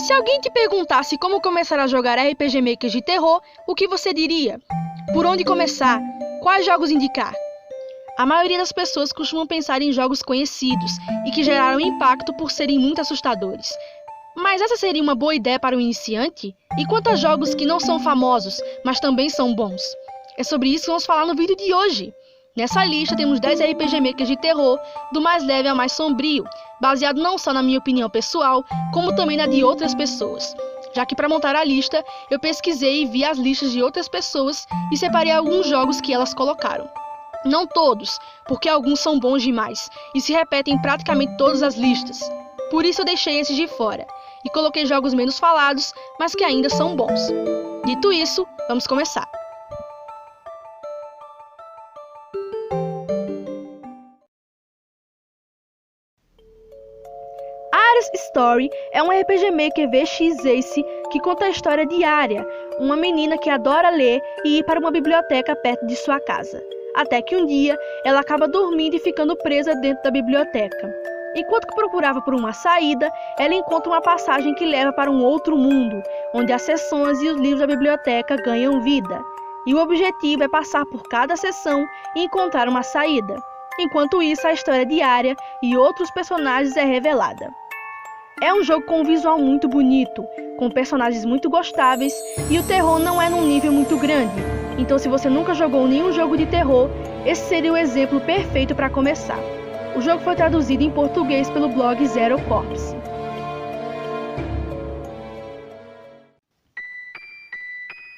Se alguém te perguntasse como começar a jogar RPG Maker de terror, o que você diria? Por onde começar? Quais jogos indicar? A maioria das pessoas costumam pensar em jogos conhecidos e que geraram impacto por serem muito assustadores. Mas essa seria uma boa ideia para um iniciante? E quanto a jogos que não são famosos, mas também são bons? É sobre isso que vamos falar no vídeo de hoje. Nessa lista temos 10 RPG Makers de terror, do mais leve ao mais sombrio, baseado não só na minha opinião pessoal, como também na de outras pessoas. Já que para montar a lista, eu pesquisei e vi as listas de outras pessoas e separei alguns jogos que elas colocaram. Não todos, porque alguns são bons demais e se repetem em praticamente todas as listas. Por isso eu deixei esses de fora e coloquei jogos menos falados, mas que ainda são bons. Dito isso, vamos começar. Aria's Story é um RPG Maker VX Ace que conta a história de Aria, uma menina que adora ler e ir para uma biblioteca perto de sua casa. Até que um dia, ela acaba dormindo e ficando presa dentro da biblioteca. Enquanto procurava por uma saída, ela encontra uma passagem que leva para um outro mundo, onde as seções e os livros da biblioteca ganham vida. E o objetivo é passar por cada seção e encontrar uma saída. Enquanto isso, a história de Aria e outros personagens é revelada. É um jogo com um visual muito bonito, com personagens muito gostáveis e o terror não é num nível muito grande. Então, se você nunca jogou nenhum jogo de terror, esse seria o exemplo perfeito para começar. O jogo foi traduzido em português pelo blog Zero Corpse.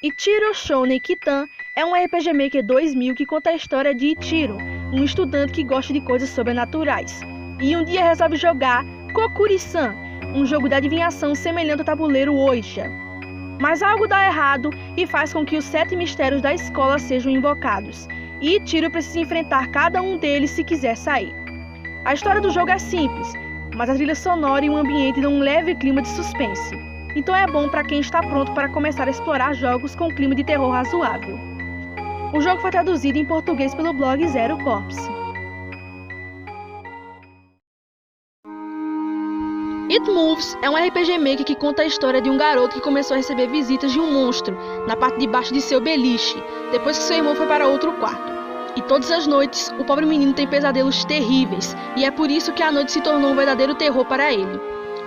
Ichiro Shounen Kitan é um RPG Maker 2000 que conta a história de Ichiro, um estudante que gosta de coisas sobrenaturais. E um dia resolve jogar Kokuri-san, um jogo de adivinhação semelhante ao tabuleiro Ouija. Mas algo dá errado e faz com que os 7 mistérios da escola sejam invocados, e Ichiro precisa enfrentar cada um deles se quiser sair. A história do jogo é simples, mas a trilha sonora e o ambiente dão um leve clima de suspense. Então é bom para quem está pronto para começar a explorar jogos com clima de terror razoável. O jogo foi traduzido em português pelo blog Zero Corpse. It Moves é um RPG Maker que conta a história de um garoto que começou a receber visitas de um monstro na parte de baixo de seu beliche, depois que seu irmão foi para outro quarto. E todas as noites, o pobre menino tem pesadelos terríveis, e é por isso que a noite se tornou um verdadeiro terror para ele.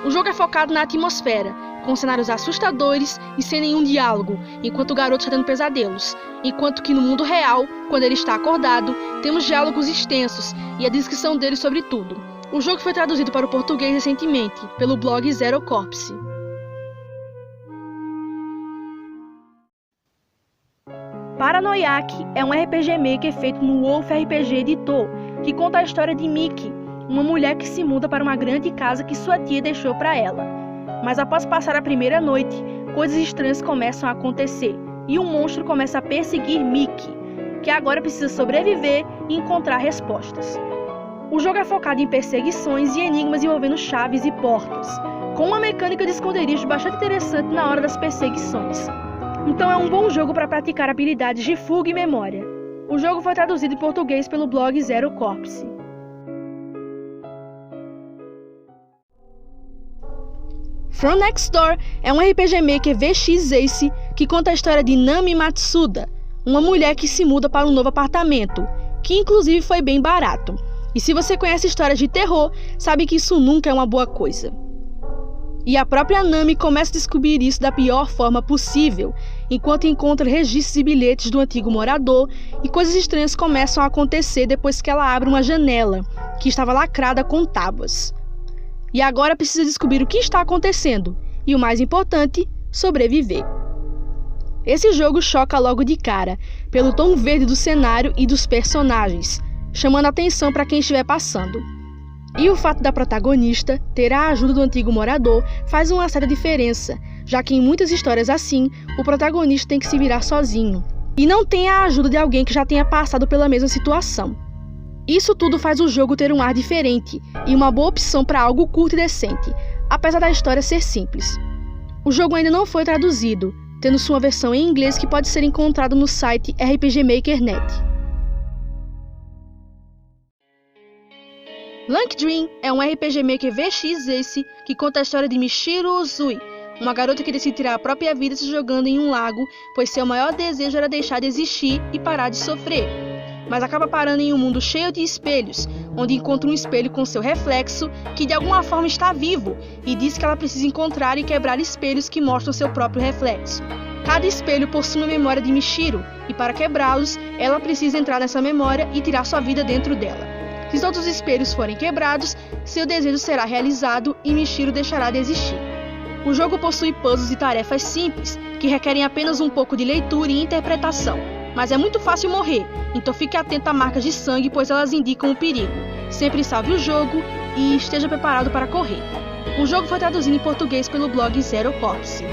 O jogo é focado na atmosfera, com cenários assustadores e sem nenhum diálogo, enquanto o garoto está tendo pesadelos, enquanto que no mundo real, quando ele está acordado, temos diálogos extensos e a descrição dele sobre tudo. O jogo foi traduzido para o português recentemente, pelo blog Zero Corpse. Paranoiac é um RPG Maker feito no Wolf RPG Editor, que conta a história de Miki, uma mulher que se muda para uma grande casa que sua tia deixou para ela. Mas após passar a primeira noite, coisas estranhas começam a acontecer, e um monstro começa a perseguir Miki, que agora precisa sobreviver e encontrar respostas. O jogo é focado em perseguições e enigmas envolvendo chaves e portas, com uma mecânica de esconderijo bastante interessante na hora das perseguições. Então é um bom jogo para praticar habilidades de fuga e memória. O jogo foi traduzido em português pelo blog Zero Corpse. From Next Door é um RPG Maker VX Ace que conta a história de Nami Matsuda, uma mulher que se muda para um novo apartamento, que inclusive foi bem barato. E se você conhece histórias de terror, sabe que isso nunca é uma boa coisa. E a própria Nami começa a descobrir isso da pior forma possível, enquanto encontra registros e bilhetes do antigo morador, e coisas estranhas começam a acontecer depois que ela abre uma janela, que estava lacrada com tábuas. E agora precisa descobrir o que está acontecendo, e o mais importante, sobreviver. Esse jogo choca logo de cara, pelo tom verde do cenário e dos personagens, chamando a atenção para quem estiver passando. E o fato da protagonista ter a ajuda do antigo morador faz uma certa diferença, já que em muitas histórias assim, o protagonista tem que se virar sozinho, e não tem a ajuda de alguém que já tenha passado pela mesma situação. Isso tudo faz o jogo ter um ar diferente, e uma boa opção para algo curto e decente, apesar da história ser simples. O jogo ainda não foi traduzido, tendo sua versão em inglês que pode ser encontrada no site RPG Maker Net. Blank Dream é um RPG Maker VX Ace que conta a história de Michiru Uzui, uma garota que decide tirar a própria vida se jogando em um lago, pois seu maior desejo era deixar de existir e parar de sofrer. Mas acaba parando em um mundo cheio de espelhos, onde encontra um espelho com seu reflexo, que de alguma forma está vivo, e diz que ela precisa encontrar e quebrar espelhos que mostram seu próprio reflexo. Cada espelho possui uma memória de Michiru, e para quebrá-los, ela precisa entrar nessa memória e tirar sua vida dentro dela. Se todos os espelhos forem quebrados, seu desejo será realizado e Michiru deixará de existir. O jogo possui puzzles e tarefas simples, que requerem apenas um pouco de leitura e interpretação, mas é muito fácil morrer, então fique atento a marcas de sangue, pois elas indicam o perigo. Sempre salve o jogo e esteja preparado para correr. O jogo foi traduzido em português pelo blog Zero Corpse.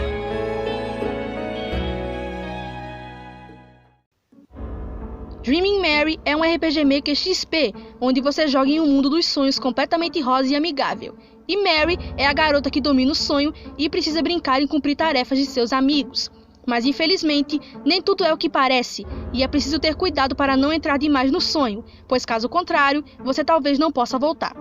Dreaming Mary é um RPG Maker XP, onde você joga em um mundo dos sonhos completamente rosa e amigável. E Mary é a garota que domina o sonho e precisa brincar e cumprir tarefas de seus amigos. Mas infelizmente, nem tudo é o que parece, e é preciso ter cuidado para não entrar demais no sonho, pois caso contrário, você talvez não possa voltar.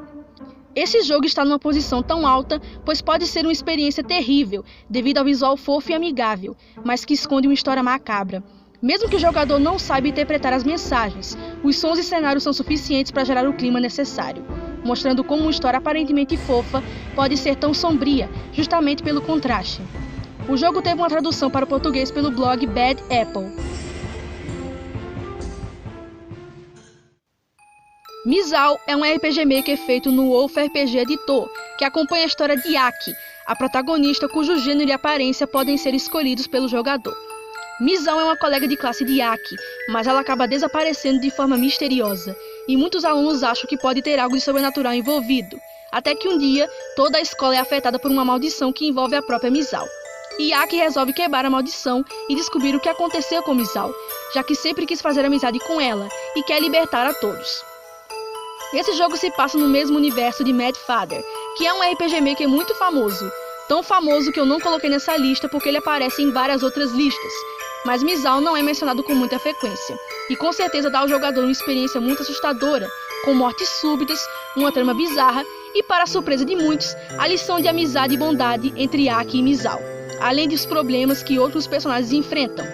Esse jogo está numa posição tão alta, pois pode ser uma experiência terrível, devido ao visual fofo e amigável, mas que esconde uma história macabra. Mesmo que o jogador não saiba interpretar as mensagens, os sons e cenários são suficientes para gerar o clima necessário, mostrando como uma história aparentemente fofa pode ser tão sombria, justamente pelo contraste. O jogo teve uma tradução para o português pelo blog Bad Apple. Misao é um RPG Maker feito no Wolf RPG Editor, que acompanha a história de Aki, a protagonista cujo gênero e aparência podem ser escolhidos pelo jogador. Misao é uma colega de classe de Aki, mas ela acaba desaparecendo de forma misteriosa, e muitos alunos acham que pode ter algo de sobrenatural envolvido, até que um dia toda a escola é afetada por uma maldição que envolve a própria Misao. E Aki resolve quebrar a maldição e descobrir o que aconteceu com Misao, já que sempre quis fazer amizade com ela e quer libertar a todos. Esse jogo se passa no mesmo universo de Mad Father, que é um RPG Maker muito famoso, tão famoso que eu não coloquei nessa lista porque ele aparece em várias outras listas, mas Misao não é mencionado com muita frequência, e com certeza dá ao jogador uma experiência muito assustadora, com mortes súbitas, uma trama bizarra e, para a surpresa de muitos, a lição de amizade e bondade entre Aki e Misao, além dos problemas que outros personagens enfrentam.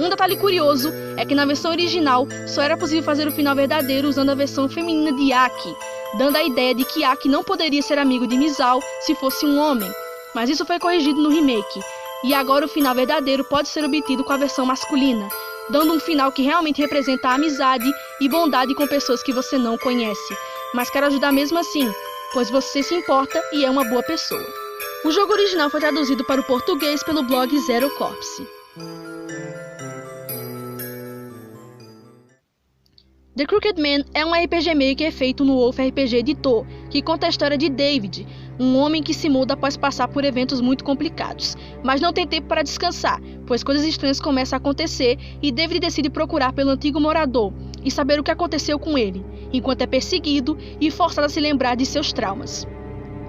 Um detalhe curioso é que na versão original só era possível fazer o final verdadeiro usando a versão feminina de Aki, dando a ideia de que Aki não poderia ser amigo de Misao se fosse um homem, mas isso foi corrigido no remake, e agora o final verdadeiro pode ser obtido com a versão masculina, dando um final que realmente representa a amizade e bondade com pessoas que você não conhece, mas quer ajudar mesmo assim, pois você se importa e é uma boa pessoa. O jogo original foi traduzido para o português pelo blog Zero Corpse. The Crooked Man é um RPG Maker feito no Wolf RPG Editor, que conta a história de David, um homem que se muda após passar por eventos muito complicados, mas não tem tempo para descansar, pois coisas estranhas começam a acontecer e David decide procurar pelo antigo morador e saber o que aconteceu com ele, enquanto é perseguido e forçado a se lembrar de seus traumas.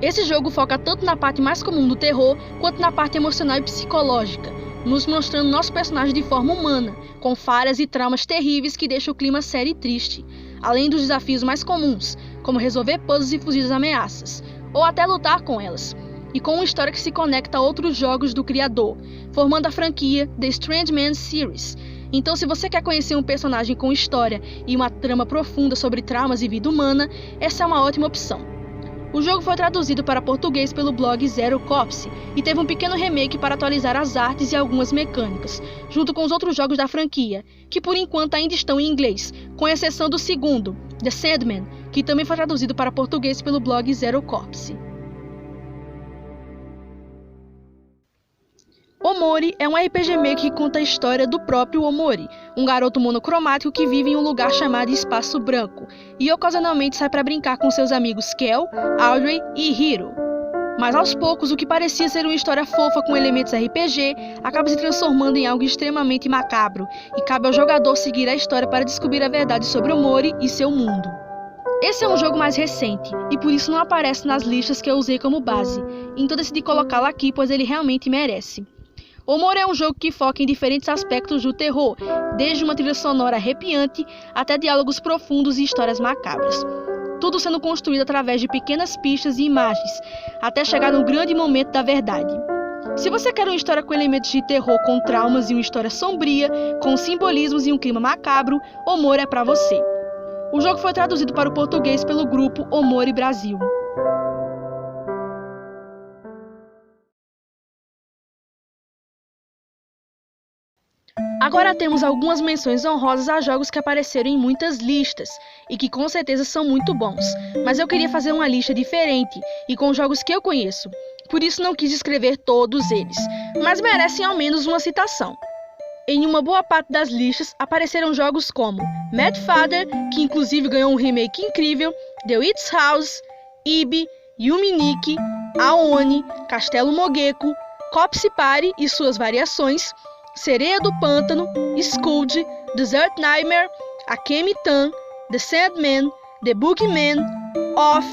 Esse jogo foca tanto na parte mais comum do terror, quanto na parte emocional e psicológica, nos mostrando nosso personagem de forma humana, com falhas e traumas terríveis que deixam o clima sério e triste, além dos desafios mais comuns, como resolver puzzles e fugir das ameaças, ou até lutar com elas, e com uma história que se conecta a outros jogos do criador, formando a franquia The Strange Man Series. Então, se você quer conhecer um personagem com história e uma trama profunda sobre traumas e vida humana, essa é uma ótima opção. O jogo foi traduzido para português pelo blog Zero Corpse e teve um pequeno remake para atualizar as artes e algumas mecânicas, junto com os outros jogos da franquia, que por enquanto ainda estão em inglês, com exceção do segundo, The Sandman, que também foi traduzido para português pelo blog Zero Corpse. Omori é um RPG Maker que conta a história do próprio Omori, um garoto monocromático que vive em um lugar chamado Espaço Branco, e ocasionalmente sai para brincar com seus amigos Kel, Audrey e Hiro. Mas aos poucos, o que parecia ser uma história fofa com elementos RPG, acaba se transformando em algo extremamente macabro, e cabe ao jogador seguir a história para descobrir a verdade sobre Omori e seu mundo. Esse é um jogo mais recente, e por isso não aparece nas listas que eu usei como base, então decidi colocá-lo aqui pois ele realmente merece. Omori é um jogo que foca em diferentes aspectos do terror, desde uma trilha sonora arrepiante até diálogos profundos e histórias macabras. Tudo sendo construído através de pequenas pistas e imagens, até chegar no grande momento da verdade. Se você quer uma história com elementos de terror, com traumas e uma história sombria, com simbolismos e um clima macabro, Omori é pra você. O jogo foi traduzido para o português pelo grupo Omori Brasil. Agora temos algumas menções honrosas a jogos que apareceram em muitas listas e que com certeza são muito bons, mas eu queria fazer uma lista diferente e com jogos que eu conheço, por isso não quis escrever todos eles, mas merecem ao menos uma citação. Em uma boa parte das listas apareceram jogos como Mad Father, que inclusive ganhou um remake incrível, The Witch's House, Ibi, Yumi Nikki, Aoni, Castelo Mogeko, Corpse Party e suas variações, Sereia do Pântano, Skuld, Desert Nightmare, Akemi-tan, The Sandman, The Boogeyman, Off,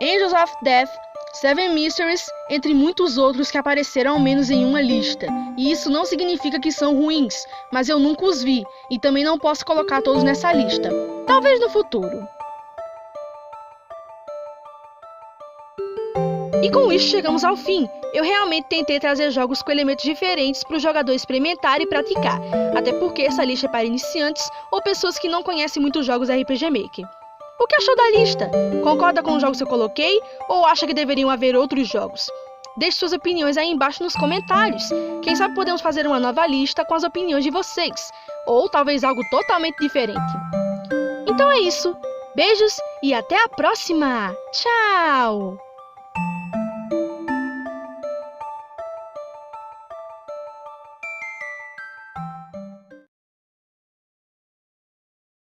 Angels of Death, Seven Mysteries, entre muitos outros que apareceram ao menos em uma lista. E isso não significa que são ruins, mas eu nunca os vi e também não posso colocar todos nessa lista. Talvez no futuro. E com isso chegamos ao fim. Eu realmente tentei trazer jogos com elementos diferentes para o jogador experimentar e praticar, até porque essa lista é para iniciantes ou pessoas que não conhecem muitos jogos RPG Maker. O que achou da lista? Concorda com os jogos que eu coloquei ou acha que deveriam haver outros jogos? Deixe suas opiniões aí embaixo nos comentários. Quem sabe podemos fazer uma nova lista com as opiniões de vocês, ou talvez algo totalmente diferente. Então é isso. Beijos e até a próxima! Tchau!